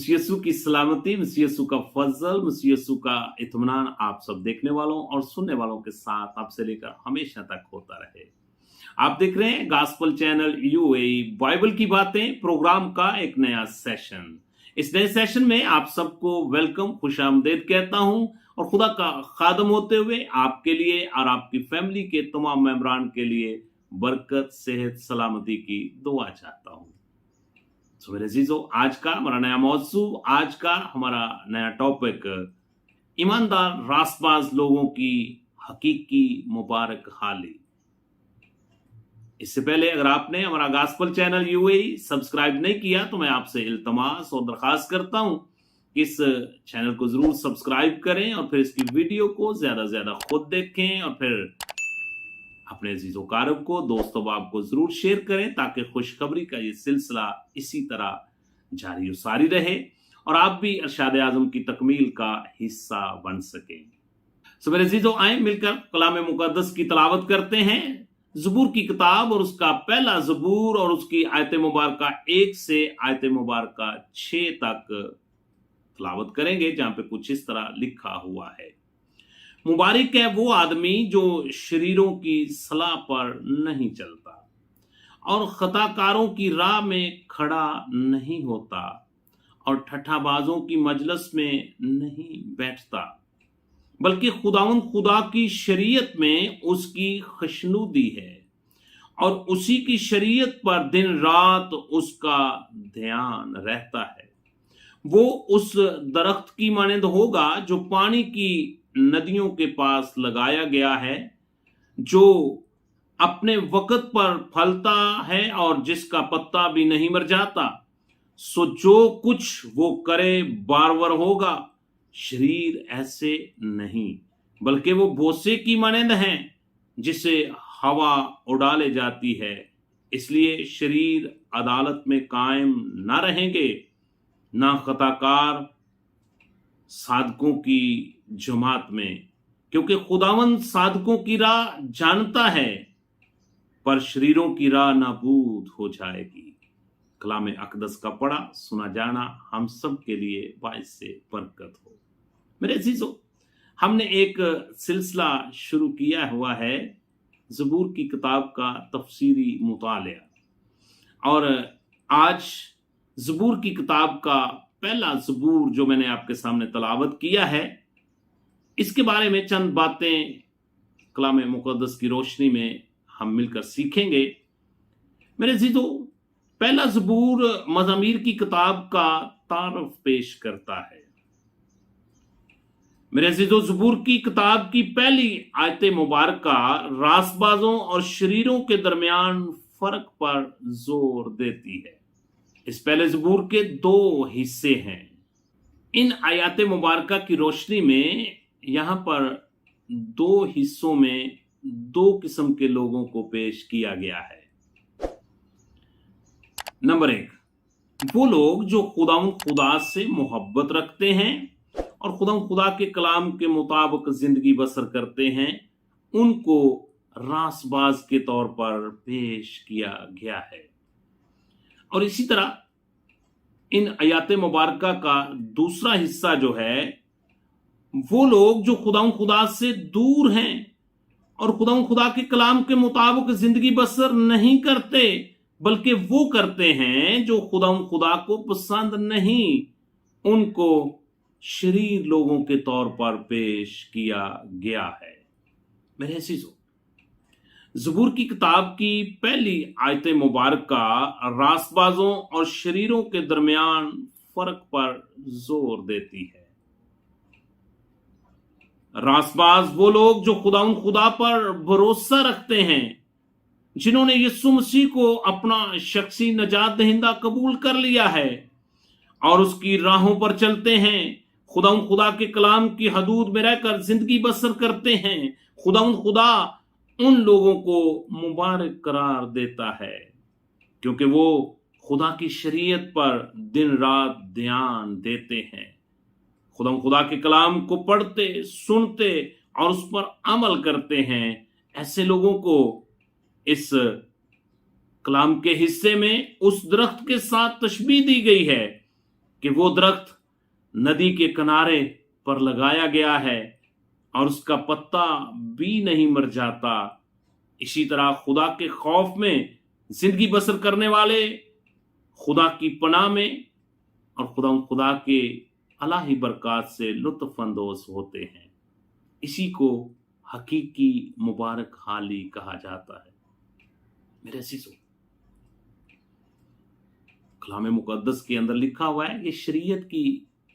मसीह यीशु की सलामती, मसीह यीशु का फजल, मसीह यीशु का इत्मीनान आप सब देखने वालों और सुनने वालों के साथ आपसे लेकर हमेशा तक होता रहे। आप देख रहे हैं गॉस्पेल चैनल यूएई बाइबल की बातें प्रोग्राम का एक नया सेशन। इस नए सेशन में आप सबको वेलकम, खुशामदीद कहता हूं और खुदा का खादम होते हुए आपके लिए और आपकी फैमिली के तमाम मेंबरान के लिए बरकत, सेहत, सलामती की दुआ चाहता हूं। तो मेरे अजीजों, आज का हमारा नया मौजू, आज का हमारा नया टॉपिक, ईमानदार रास्तबाज लोगों की हकीकी मुबारक हाली। इससे पहले अगर आपने हमारा गॉस्पेल चैनल यूएई सब्सक्राइब नहीं किया तो मैं आपसे इल्तमास और दरखास्त करता हूं कि इस चैनल को जरूर सब्सक्राइब करें और फिर इसकी वीडियो को ज्यादा से ज्यादा खुद देखें और फिर अपने अजीजों कारब को, दोस्तों बाब को जरूर शेयर करें ताकि खुशखबरी का ये सिलसिला इसी तरह जारी और सारी रहे और आप भी इरशाद आजम की तकमील का हिस्सा बन सकें। सो मेरे अजीजों, आए मिलकर कलाम मुकद्दस की तलावत करते हैं। ज़बूर की किताब और उसका पहला ज़बूर और उसकी आयत मुबारका 1 से आयत मुबारका 6 तक तलावत करेंगे, जहां पे कुछ इस तरह लिखा हुआ है। मुबारक है वो आदमी जो शरीरों की सलाह पर नहीं चलता और खताकारों की राह में खड़ा नहीं होता और ठट्ठाबाजों की मजलिस में नहीं बैठता, बल्कि खुदावंद खुदा की शरीयत में उसकी खुशनुदी है और उसी की शरीयत पर दिन रात उसका ध्यान रहता है। वो उस दरख्त की मानंद होगा जो पानी की नदियों के पास लगाया गया है, जो अपने वक्त पर फलता है और जिसका पत्ता भी नहीं मर जाता। सो जो कुछ वो करे बारवर होगा। शरीर ऐसे नहीं, बल्कि वो भोसे की मानंद हैं जिसे हवा उड़ा ले जाती है। इसलिए शरीर अदालत में कायम ना रहेंगे, ना खताकार साधकों की जमात में, क्योंकि खुदावंद साधकों की राह जानता है पर शरीरों की राह नाबूद हो जाएगी। कलाम अक़दस का पढ़ा सुना जाना हम सब के लिए बाइस से बरकत हो। मेरे अजीजों, हमने एक सिलसिला शुरू किया हुआ है ज़बूर की किताब का तफसीरी मुतालिया, और आज ज़बूर की किताब का पहला ज़बूर जो मैंने आपके सामने तलावत किया है, इसके बारे में चंद बातें कलाम मुक़द्दस की रोशनी में हम मिलकर सीखेंगे। मेरे अजीजों, पहला ज़बूर मज़ामीर की किताब का तारफ पेश करता है। मेरे अजीजों, ज़बूर की किताब की पहली आयत मुबारका रास्तबाजों और शरीरों के दरमियान फर्क पर जोर देती है। इस पहले ज़बूर के 2 हिस्से हैं। इन आयत मुबारका की रोशनी में यहां पर 2 हिस्सों में 2 किस्म के लोगों को पेश किया गया है। नंबर 1, वो लोग जो खुदा से मोहब्बत रखते हैं और खुदा के कलाम के मुताबिक जिंदगी बसर करते हैं, उनको रासबाज के तौर पर पेश किया गया है। और इसी तरह इन आयत मुबारका का दूसरा हिस्सा जो है, वो लोग जो खुदा से दूर हैं और खुदा के कलाम के मुताबिक जिंदगी बसर नहीं करते, बल्कि वो करते हैं जो खुदा को पसंद नहीं, उनको शरीर लोगों के तौर पर पेश किया गया है। मेरे अजीजों, ज़बूर की किताब की पहली आयत मुबारका रास्तबाजों और शरीरों के दरमियान फर्क पर जोर देती है। रास्तबाज वो लोग जो खुदा पर भरोसा रखते हैं, जिन्होंने यीशु मसीह को अपना शख्सी नजात दहिंदा कबूल कर लिया है और उसकी राहों पर चलते हैं, खुदा के कलाम की हदूद में रहकर जिंदगी बसर करते हैं। खुदा उन लोगों को मुबारक करार देता है, क्योंकि वो खुदा की शरीयत पर दिन रात ध्यान देते हैं। खुदा के कलाम को पढ़ते, सुनते और उस पर अमल करते हैं। ऐसे लोगों को इस कलाम के हिस्से में उस दरख्त के साथ तशबीह दी गई है कि वो दरख्त नदी के किनारे पर लगाया गया है और उसका पत्ता भी नहीं मर जाता, इसी तरह खुदा के खौफ में जिंदगी बसर करने वाले खुदा की पनाह में और खुदा के अलाही बरकत से लुत्फ अंदोज होते हैं। इसी को हकीकी मुबारक हाली कहा जाता है। मेरे अजीजों, कलाम मुकद्दस के अंदर लिखा हुआ है कि शरीयत की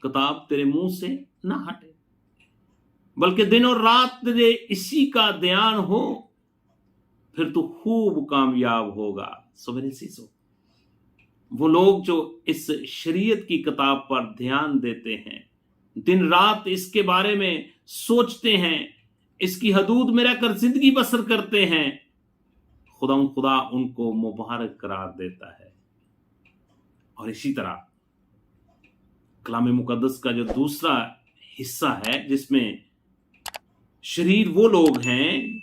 किताब तेरे मुंह से ना हटे, बल्कि दिन और रात तेरे इसी का ध्यान हो, फिर तू खूब कामयाब होगा। सो मेरे अजीजों, वो लोग जो इस शरीयत की किताब पर ध्यान देते हैं, दिन रात इसके बारे में सोचते हैं, इसकी हदूद में रहकर जिंदगी बसर करते हैं, खुदा उनको मुबारक करार देता है। और इसी तरह कलाम मुकद्दस का जो दूसरा हिस्सा है, जिसमें शरीर वो लोग हैं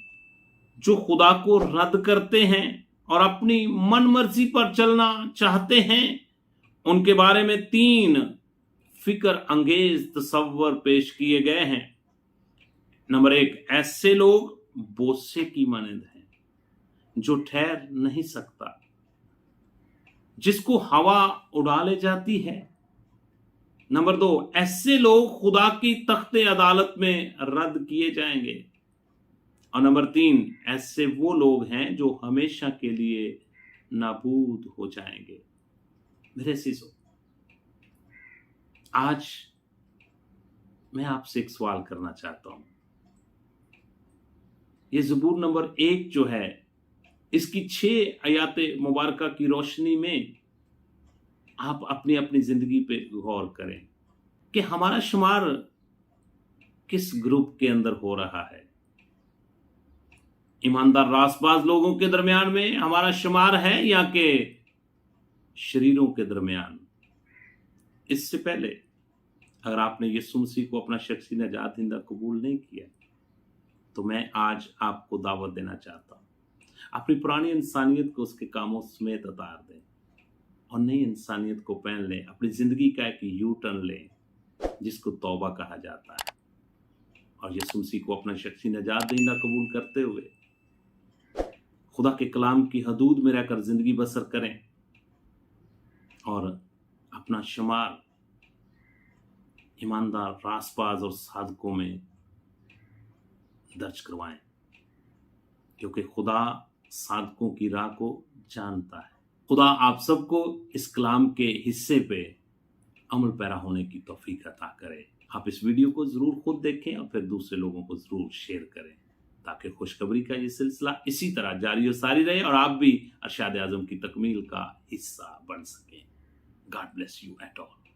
जो खुदा को रद्द करते हैं और अपनी मन मर्जी पर चलना चाहते हैं, उनके बारे में 3 फिक्र अंगेज तस्वर पेश किए गए हैं। नंबर 1, ऐसे लोग बोसे की मानंद हैं जो ठहर नहीं सकता, जिसको हवा उड़ा ले जाती है। नंबर 2, ऐसे लोग खुदा की तख्ते अदालत में रद्द किए जाएंगे। और नंबर 3, ऐसे वो लोग हैं जो हमेशा के लिए नाबूद हो जाएंगे। मेरे अजीजों, आज मैं आपसे एक सवाल करना चाहता हूं। ये ज़बूर नंबर 1 जो है, इसकी 6 आयाते मुबारका की रोशनी में आप अपनी अपनी जिंदगी पे गौर करें कि हमारा शुमार किस ग्रुप के अंदर हो रहा है। ईमानदार रासबाज लोगों के दरमियान में हमारा शुमार है या कि शरीरों के दरमियान? इससे पहले अगर आपने यीशु मसीह को अपना शख्सी नजात दहिंदा कबूल नहीं किया, तो मैं आज आपको दावत देना चाहता हूं, अपनी पुरानी इंसानियत को उसके कामों समेत उतार दें और नई इंसानियत को पहन लें। अपनी जिंदगी का एक यू टर्न लें, जिसको तौबा कहा जाता है, और यीशु मसीह को अपना शख्सी नजात दहिंदा कबूल करते हुए खुदा के कलाम की हदूद में रहकर जिंदगी बसर करें और अपना शुमार ईमानदार रासबाज और सादकों में दर्ज करवाएं, क्योंकि खुदा सादकों की राह को जानता है। खुदा आप सबको इस कलाम के हिस्से पे अमल पैरा होने की तौफीक अता करे। आप इस वीडियो को जरूर खुद देखें और फिर दूसरे लोगों को जरूर शेयर करें, ताकि खुशखबरी का ये सिलसिला इसी तरह जारी और सारी रहे और आप भी अरशाद आज़म की तकमील का हिस्सा बन सकें। God bless you at all.